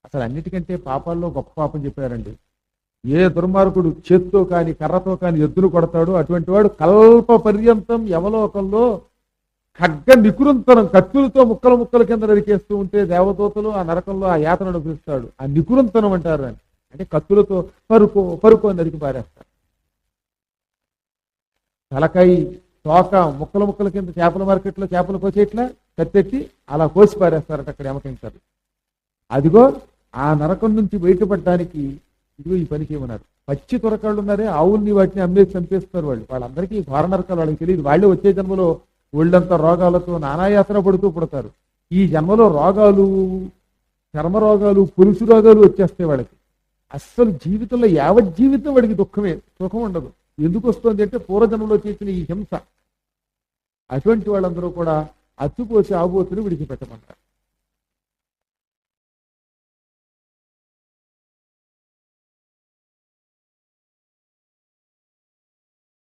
అసలు అన్నిటికంటే పాపాల్లో గొప్ప పాపం చెప్పారండి. ఏ దుర్మార్గుడు చేత్తో కాని కర్రతో కాని ఎద్దులు కొడతాడో అటువంటి వాడు కల్ప పర్యంతం యమలోకంలో ఖడ్గ నికురంతనం కత్తులతో ముక్కలు ముక్కల కింద నరికేస్తూ ఉంటే దేవదూతలు ఆ నరకంలో ఆ యాతనను పిలుస్తాడు. ఆ నికురంతనం అంటారు అని. అంటే కత్తులతో పరుకో పరుకో నరికి పారేస్తారు. తలకాయ తోక ముక్కల ముక్కల కింద చేపల మార్కెట్లో చేపలు కోసేట్లా కత్తెట్టి అలా కోసి పారేస్తారట అక్కడ యమకింకర్లు. అదిగో ఆ నరకం నుంచి బయటపడడానికి ఇదిగో ఈ పని చేయమన్నారు. పచ్చి తురకాళ్ళు ఉన్నారే, ఆవుల్ని వాటిని అమ్మేసి చంపేస్తున్నారు వాళ్ళు. వాళ్ళందరికీ ఘోర నరకాలు వాళ్ళకి తెలియదు. వాళ్ళే వచ్చే జన్మలో ఒళ్ళంతా రోగాలతో నానాయాత్ర పడుతూ పుడతారు. ఈ జన్మలో రోగాలు, చర్మ రోగాలు, పులుసు రోగాలు వచ్చేస్తాయి వాళ్ళకి. అస్సలు జీవితంలో యావత్ జీవితం వాడికి దుఃఖమే, సుఖం ఉండదు. ఎందుకు వస్తుంది అంటే పూర్వజన్మలో చేసిన ఈ హింస. అటువంటి వాళ్ళందరూ కూడా అచ్చుపోసి ఆబోతులు విడిచిపెట్టమంటారు.